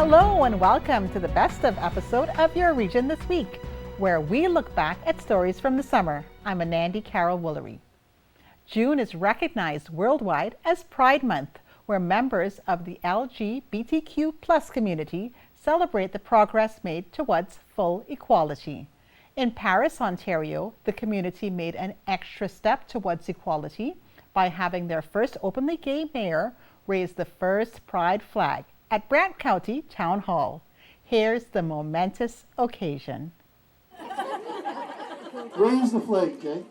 Hello and welcome to the best of episode of Your Region This Week, where we look back at stories from the summer. I'm Anandi Carol Woolery. June is recognized worldwide as Pride Month, where members of the LGBTQ plus community celebrate the progress made towards full equality. In Paris, Ontario, the community made an extra step towards equality by having their first openly gay mayor raise the first Pride flag at Brant County Town Hall. Here's the momentous occasion. Raise the flag, Jay.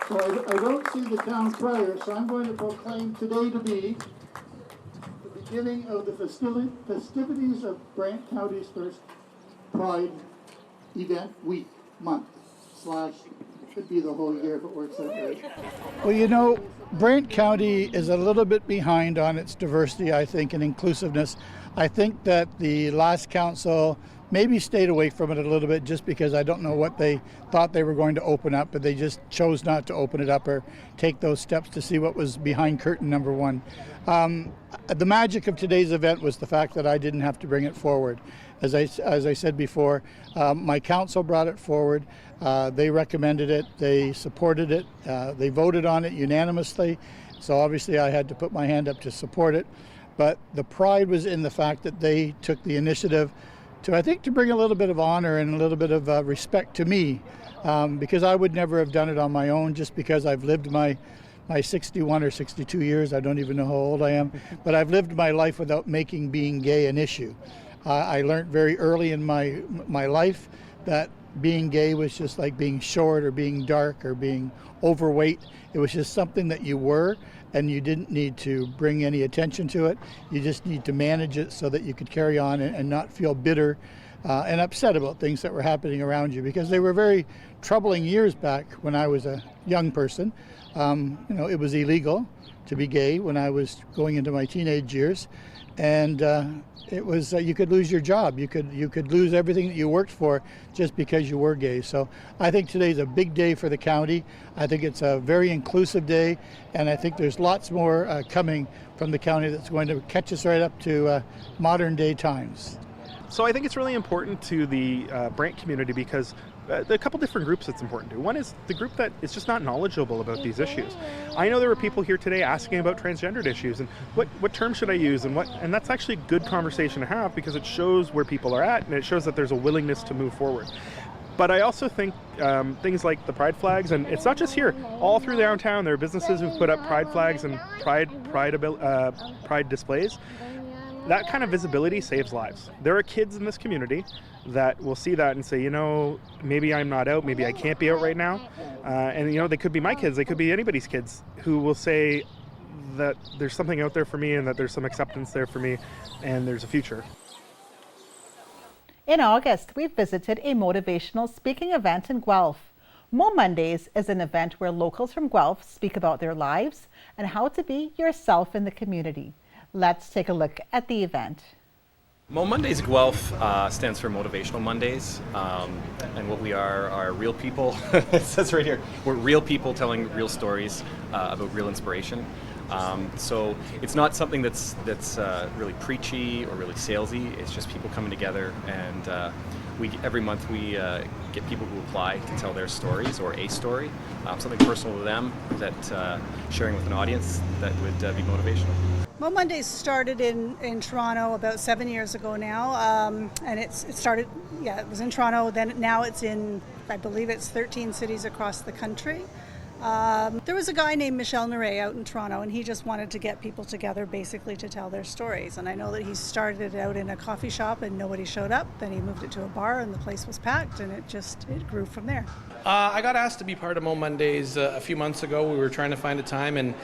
So I don't see the town crier, so I'm going to proclaim today to be the beginning of the festivities of Brant County's first Pride event week, month, / could be the whole year if it works out right. Well, you know, Brant County is a little bit behind on its diversity, I think, and inclusiveness. I think that the last council maybe stayed away from it a little bit just because I don't know what they thought they were going to open up, but they just chose not to open it up or take those steps to see what was behind curtain number one. The magic of today's event was the fact that I didn't have to bring it forward. As I said before, my council brought it forward. They recommended it, they supported it, they voted on it unanimously. So obviously I had to put my hand up to support it. But the pride was in the fact that they took the initiative to, I think, to bring a little bit of honor and a little bit of respect to me, because I would never have done it on my own just because I've lived my 61 or 62 years, I don't even know how old I am, but I've lived my life without making being gay an issue. I learned very early in my life that being gay was just like being short or being dark or being overweight. It was just something that you were, and you didn't need to bring any attention to it. You just need to manage it so that you could carry on and not feel bitter and upset about things that were happening around you, because they were very troubling years back when I was a young person. It was illegal to be gay when I was going into my teenage years, and it was you could lose your job. You could lose everything that you worked for just because you were gay. So I think today's a big day for the county. I think it's a very inclusive day, and I think there's lots more coming from the county that's going to catch us right up to modern day times. So I think it's really important to the Brant community because there are a couple different groups it's important to. One is the group that is just not knowledgeable about these issues. I know there were people here today asking about transgendered issues and what term should I use and that's actually a good conversation to have because it shows where people are at and it shows that there's a willingness to move forward. But I also think things like the pride flags, and it's not just here, all through downtown there are businesses who've put up pride flags and pride displays. That kind of visibility saves lives. There are kids in this community that will see that and say, maybe I'm not out, maybe I can't be out right now. And they could be my kids, they could be anybody's kids who will say that there's something out there for me and that there's some acceptance there for me and there's a future. In August, we visited a motivational speaking event in Guelph. Momondays is an event where locals from Guelph speak about their lives and how to be yourself in the community. Let's take a look at the event. Momondays Guelph stands for Motivational Mondays, and what we are real people. It says right here, we're real people telling real stories about real inspiration. So it's not something that's really preachy or really salesy. It's just people coming together, and every month we get people who apply to tell their stories or a story, something personal to them that sharing with an audience that would be motivational. Momondays started in Toronto about 7 years ago now, and it was in Toronto, now it's in, I believe it's 13 cities across the country. There was a guy named Michel Nere out in Toronto, and he just wanted to get people together basically to tell their stories. And I know that he started it out in a coffee shop and nobody showed up. Then he moved it to a bar and the place was packed, and it grew from there. I got asked to be part of Momondays a few months ago. We were trying to find a time, and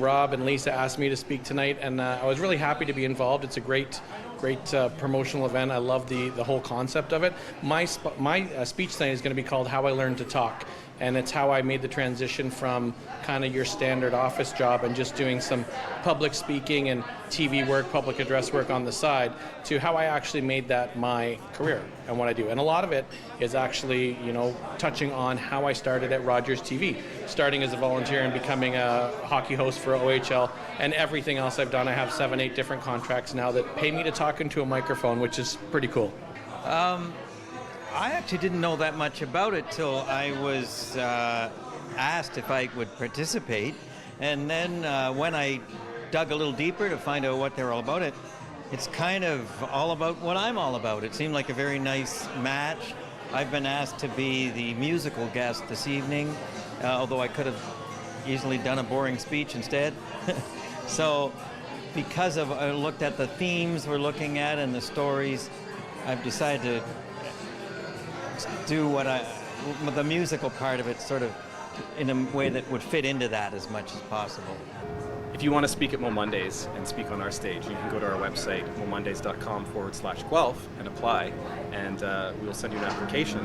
Rob and Lisa asked me to speak tonight, and I was really happy to be involved. It's a great promotional event. I love the whole concept of it. My speech tonight is going to be called How I Learned to Talk, and it's how I made the transition from kind of your standard office job and just doing some public speaking and TV work, public address work on the side, to how I actually made that my career and what I do. And a lot of it is actually, touching on how I started at Rogers TV, starting as a volunteer and becoming a hockey host for OHL, and everything else I've done. I have 7, 8 different contracts now that pay me to talk into a microphone, which is pretty cool. I actually didn't know that much about it till I was asked if I would participate. And then when I dug a little deeper to find out what they're all about, it's kind of all about what I'm all about. It seemed like a very nice match. I've been asked to be the musical guest this evening, although I could have easily done a boring speech instead. So because I looked at the themes we're looking at and the stories, I've decided to do the musical part of it sort of in a way that would fit into that as much as possible. If you want to speak at Momondays and speak on our stage, you can go to our website, momondays.com/Guelph, and apply, and we'll send you an application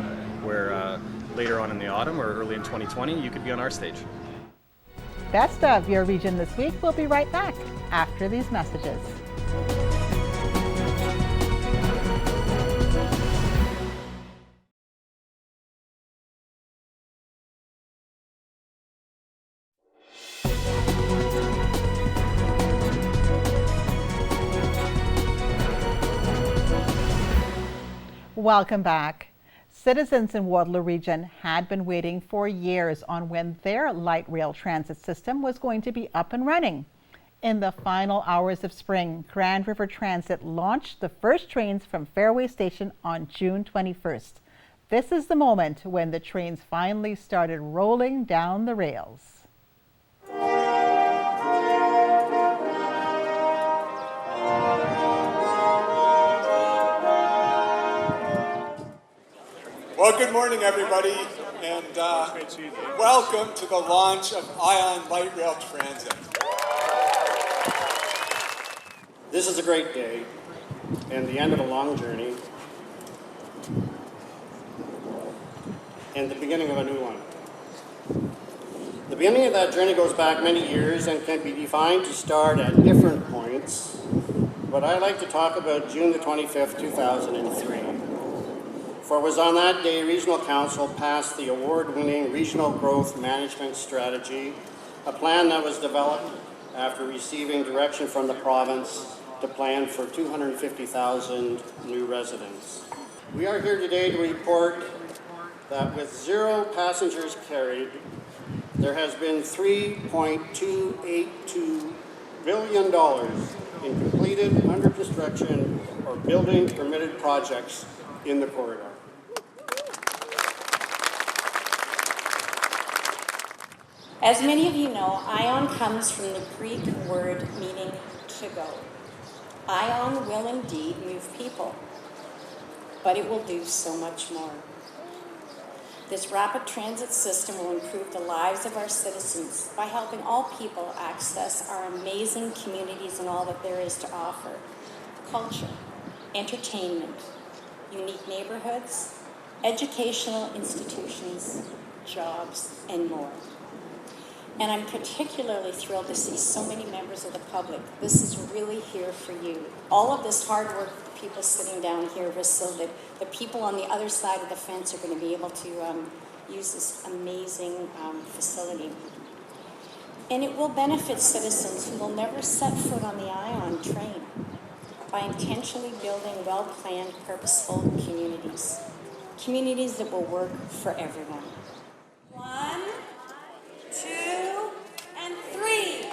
where later on in the autumn or early in 2020, you could be on our stage. Best of Your Region This Week. We'll be right back after these messages. Welcome back. Citizens in Waterloo Region had been waiting for years on when their light rail transit system was going to be up and running. In the final hours of spring, Grand River Transit launched the first trains from Fairway Station on June 21st. This is the moment when the trains finally started rolling down the rails. Well, good morning, everybody, and welcome to the launch of Ion Light Rail Transit. This is a great day and the end of a long journey and the beginning of a new one. The beginning of that journey goes back many years and can be defined to start at different points, but I like to talk about June the 25th, 2003. For it was on that day Regional Council passed the award-winning Regional Growth Management Strategy, a plan that was developed after receiving direction from the province to plan for 250,000 new residents. We are here today to report that with 0 passengers carried, there has been $3.282 billion in completed, under construction, or building permitted projects in the corridor. As many of you know, ion comes from the Greek word meaning to go. Ion will indeed move people, but it will do so much more. This rapid transit system will improve the lives of our citizens by helping all people access our amazing communities and all that there is to offer: culture, entertainment, unique neighborhoods, educational institutions, jobs, and more. And I'm particularly thrilled to see so many members of the public. This is really here for you. All of this hard work, the people sitting down here, was so that the people on the other side of the fence are going to be able to use this amazing facility. And it will benefit citizens who will never set foot on the Ion train by intentionally building well-planned, purposeful communities. Communities that will work for everyone. 1, 2, and 3.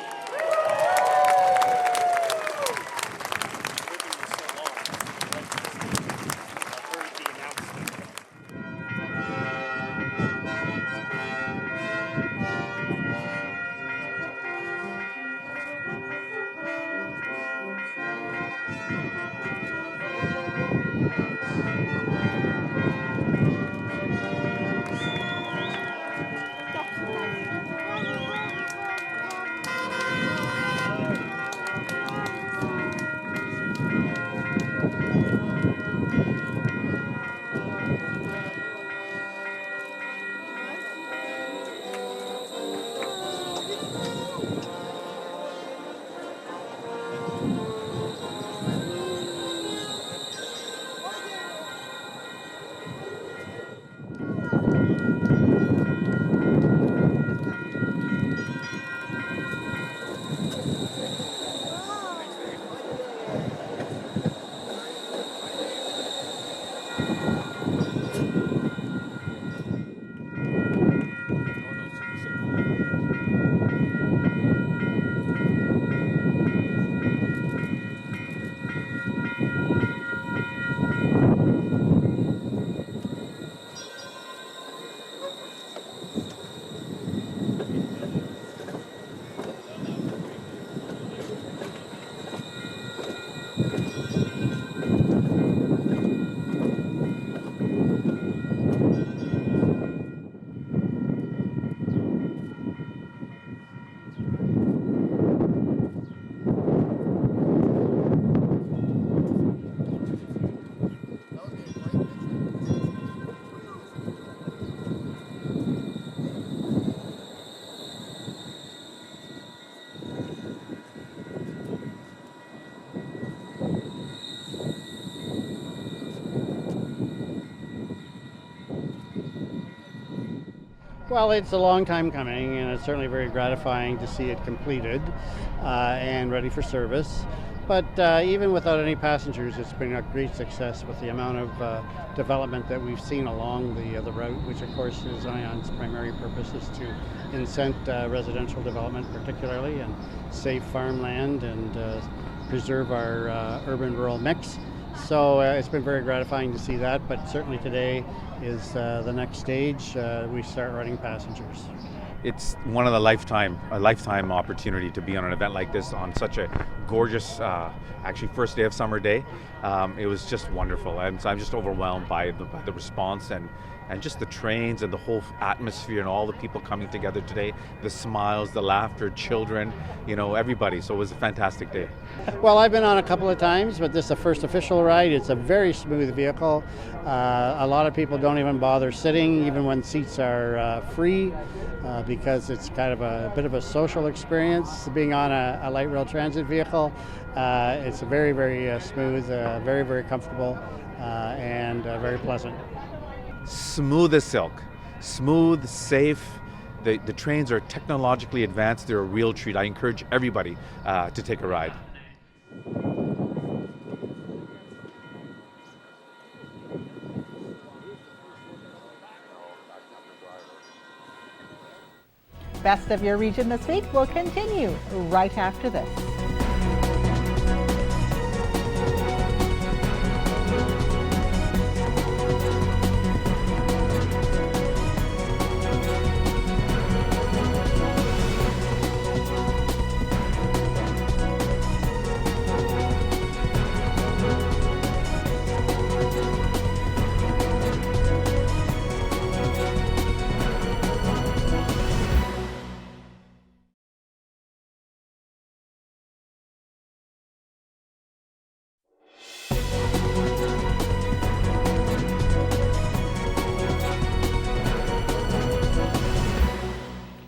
Well, it's a long time coming, and it's certainly very gratifying to see it completed and ready for service. But even without any passengers, it's been a great success with the amount of development that we've seen along the route, which of course is ION's primary purpose is to incent residential development particularly, and save farmland and preserve our urban-rural mix. So it's been very gratifying to see that, but certainly today is the next stage. We start running passengers. It's one of a lifetime opportunity to be on an event like this on such a gorgeous, actually first day of summer day. It was just wonderful, and so I'm just overwhelmed by the response and just the trains and the whole atmosphere and all the people coming together today, the smiles, the laughter, children, everybody. So it was a fantastic day. Well, I've been on a couple of times, but this is the first official ride. It's a very smooth vehicle. A lot of people don't even bother sitting, even when seats are free, because it's kind of a bit of a social experience being on a light rail transit vehicle. It's very, very smooth, very, very comfortable, and very pleasant. Smooth as silk, smooth, safe. The trains are technologically advanced. They're a real treat. I encourage everybody to take a ride. Best of your region this week will continue right after this.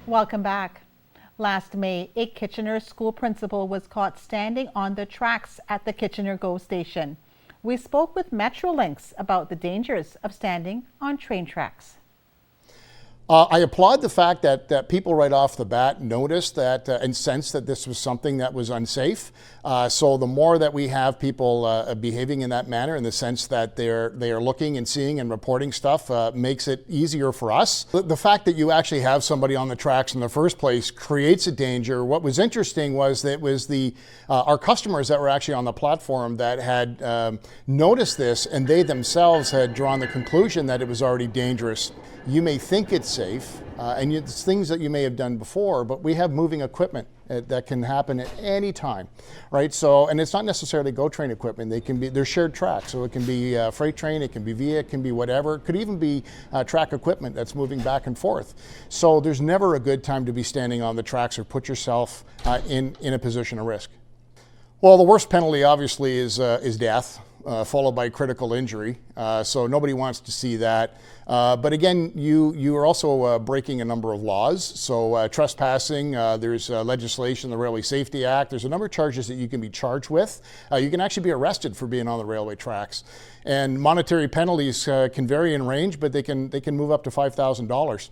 Welcome back. Last May, a Kitchener school principal was caught standing on the tracks at the Kitchener GO station. We spoke with Metrolinx about the dangers of standing on train tracks. I applaud the fact that people right off the bat noticed that and sensed that this was something that was unsafe. So the more that we have people behaving in that manner, in the sense that they are looking and seeing and reporting stuff, makes it easier for us. The fact that you actually have somebody on the tracks in the first place creates a danger. What was interesting was that it was our customers that were actually on the platform that had noticed this, and they themselves had drawn the conclusion that it was already dangerous. You may think it's safe, and it's things that you may have done before, but we have moving equipment that can happen at any time, right? So, and it's not necessarily GO train equipment. They're shared tracks, so it can be freight train, it can be VIA, it can be whatever. It could even be track equipment that's moving back and forth. So there's never a good time to be standing on the tracks or put yourself in a position of risk. Well, the worst penalty obviously is death. Followed by critical injury. So nobody wants to see that. But again, you are also breaking a number of laws. So trespassing, there's legislation, the Railway Safety Act. There's a number of charges that you can be charged with. You can actually be arrested for being on the railway tracks. And monetary penalties can vary in range, but they can move up to $5,000.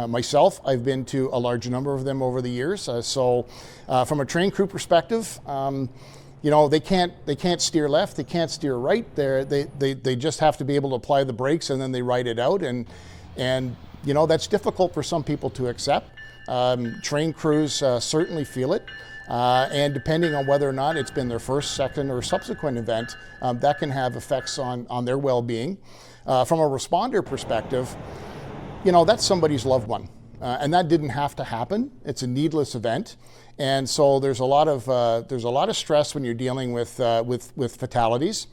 Myself, I've been to a large number of them over the years. So from a train crew perspective, they can't steer left, they can't steer right. They just have to be able to apply the brakes, and then they ride it out. And that's difficult for some people to accept. Train crews certainly feel it. And depending on whether or not it's been their first, second, or subsequent event, that can have effects on their well-being. From a responder perspective, that's somebody's loved one. And that didn't have to happen. It's a needless event. And so there's a lot of stress when you're dealing with fatalities,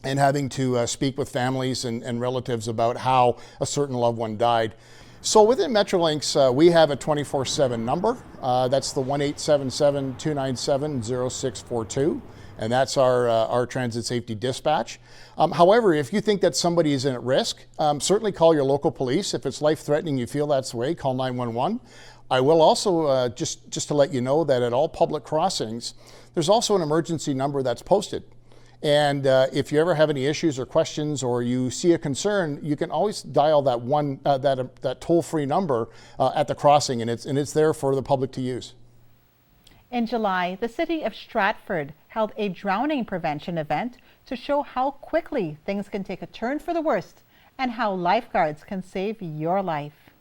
and having to speak with families and relatives about how a certain loved one died. So within Metrolinx, we have a 24/7 number. That's the 1-877-297-0642, and that's our transit safety dispatch. However, if you think that somebody is at risk, certainly call your local police. If it's life-threatening, you feel that's the way, call 911. I will also, just to let you know that at all public crossings, there's also an emergency number that's posted. And if you ever have any issues or questions, or you see a concern, you can always dial that toll-free number at the crossing, and it's there for the public to use. In July, the city of Stratford held a drowning prevention event to show how quickly things can take a turn for the worst and how lifeguards can save your life.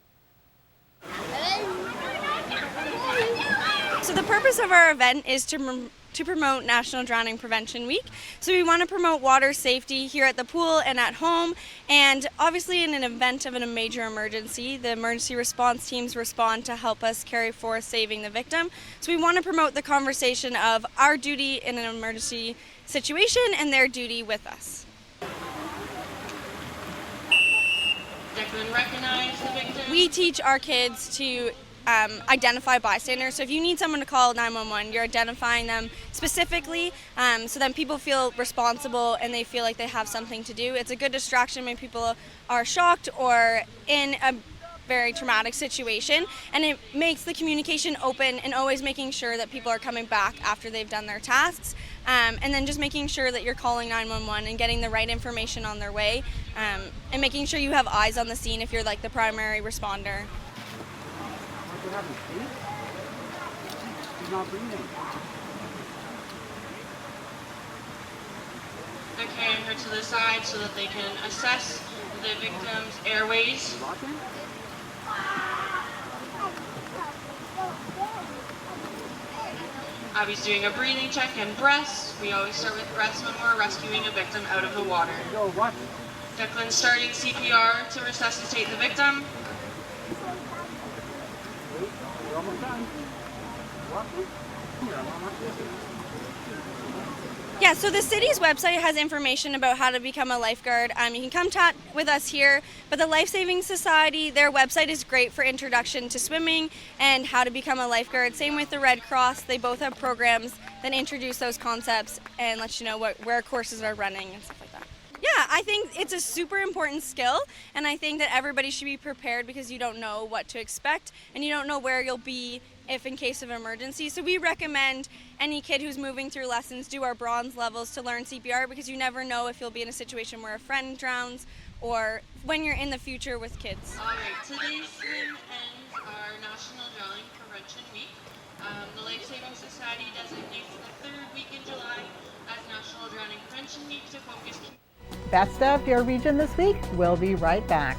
So the purpose of our event is to promote National Drowning Prevention Week. So we want to promote water safety here at the pool and at home, and obviously in an event of a major emergency, the emergency response teams respond to help us carry forth saving the victim. So we want to promote the conversation of our duty in an emergency situation and their duty with us. Declan, recognize the victim. We teach our kids to identify bystanders. So if you need someone to call 911, you're identifying them specifically, so then people feel responsible and they feel like they have something to do. It's a good distraction when people are shocked or in a very traumatic situation, and it makes the communication open and always making sure that people are coming back after they've done their tasks, and then just making sure that you're calling 911 and getting the right information on their way, and making sure you have eyes on the scene if you're like the primary responder. He's not breathing. They're carrying her to the side so that they can assess the victim's airways. Abby's doing a breathing check and breaths. We always start with breaths when we're rescuing a victim out of the water. Declan's starting CPR to resuscitate the victim. Yeah, so the city's website has information about how to become a lifeguard. You can come chat with us here, but the Life Saving Society, their website is great for introduction to swimming and how to become a lifeguard. Same with the Red Cross. They both have programs that introduce those concepts and let you know where courses are running and stuff like that. Yeah, I think it's a super important skill, and I think that everybody should be prepared because you don't know what to expect and you don't know where you'll be if in case of emergency. So we recommend any kid who's moving through lessons do our bronze levels to learn CPR, because you never know if you'll be in a situation where a friend drowns or when you're in the future with kids. All right, today's swim ends our National Drowning Prevention Week. The Life Saving Society designates the third week in July as National Drowning Prevention Week to focus. Best of your region this week. We'll be right back.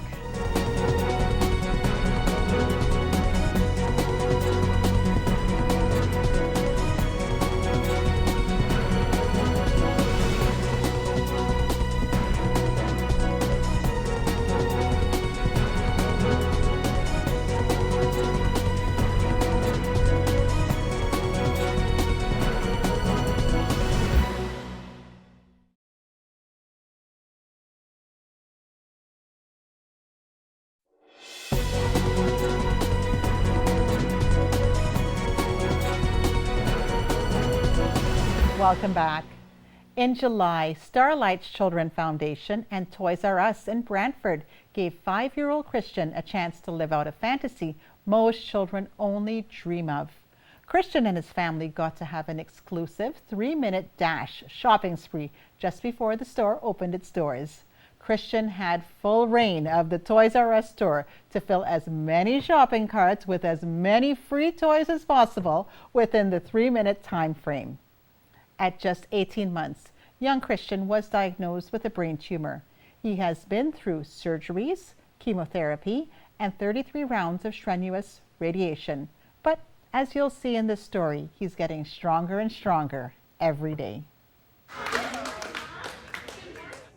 Welcome back. In July, Starlight's Children Foundation and Toys R Us in Brantford gave 5-year-old Christian a chance to live out a fantasy most children only dream of. Christian and his family got to have an exclusive 3-minute dash shopping spree just before the store opened its doors. Christian had full reign of the Toys R Us store to fill as many shopping carts with as many free toys as possible within the 3-minute time frame. At just 18 months, young Christian was diagnosed with a brain tumor. He has been through surgeries, chemotherapy, and 33 rounds of strenuous radiation. But as you'll see in this story, he's getting stronger and stronger every day.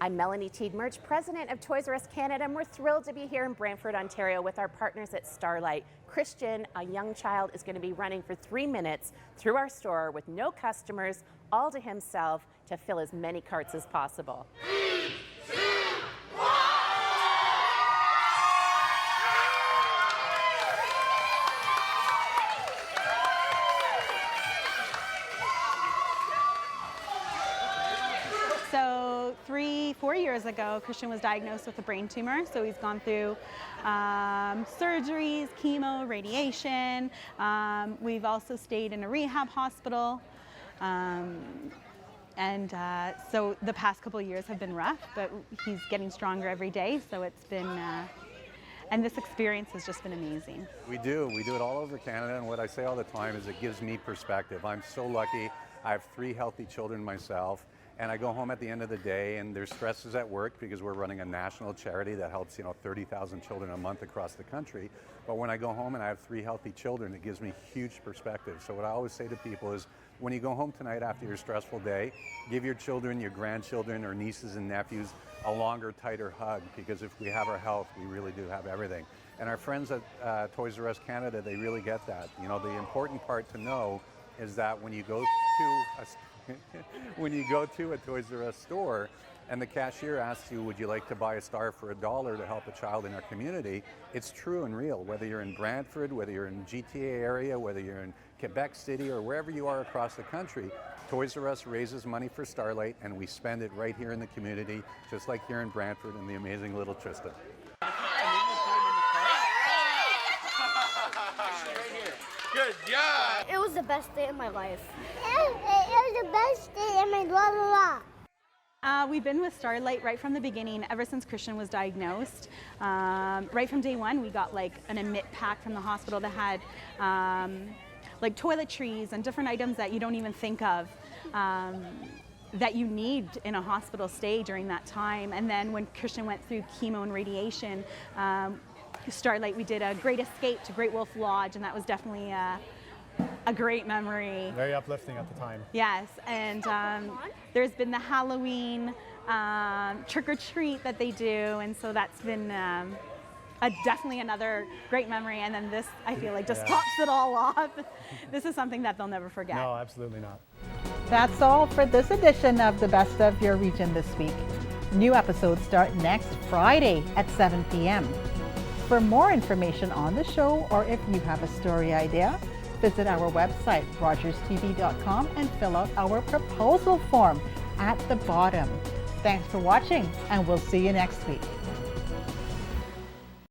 I'm Melanie Teed-Murch, president of Toys R Us Canada, and we're thrilled to be here in Brantford, Ontario with our partners at Starlight. Christian, a young child, is going to be running for 3 minutes through our store with no customers, all to himself, to fill as many carts as possible. 3, 2, 1. So 4 years ago, Christian was diagnosed with a brain tumor. So he's gone through surgeries, chemo, radiation. We've also stayed in a rehab hospital. And so the past couple of years have been rough, but he's getting stronger every day. So it's been, and this experience has just been amazing. We do it all over Canada, and what I say all the time is it gives me perspective. I'm so lucky. I have 3 healthy children myself, and I go home at the end of the day and there's stresses at work because we're running a national charity that helps 30,000 children a month across the country. But when I go home and I have 3 healthy children, it gives me huge perspective. So what I always say to people is, when you go home tonight after your stressful day, give your children, your grandchildren, or nieces and nephews a longer, tighter hug, because if we have our health, we really do have everything. And our friends at Toys R Us Canada, they really get that. The important part to know is that when you go to a Toys R Us store and the cashier asks you, would you like to buy a star for $1 to help a child in our community, it's true and real. Whether you're in Brantford, whether you're in GTA area, whether you're in Quebec City, or wherever you are across the country, Toys R Us raises money for Starlight, and we spend it right here in the community, just like here in Brantford and the amazing little Tristan. Good job! It was the best day of my life. It was the best day of my blah, blah, blah. We've been with Starlight right from the beginning, ever since Christian was diagnosed. Right from day one, we got like an admit pack from the hospital that had like toiletries and different items that you don't even think of that you need in a hospital stay during that time. And then when Christian went through chemo and radiation, Starlight, we did a great escape to Great Wolf Lodge, and that was definitely a great memory. Very uplifting at the time. Yes, and there's been the Halloween trick or treat that they do, and so that's been definitely another great memory. And then this, I feel like, just tops it all off. This is something that they'll never forget. No, absolutely not. That's all for this edition of The Best of Your Region this week. New episodes start next Friday at 7 p.m. For more information on the show, or if you have a story idea, visit our website, rogerstv.com, and fill out our proposal form at the bottom. Thanks for watching, and we'll see you next week.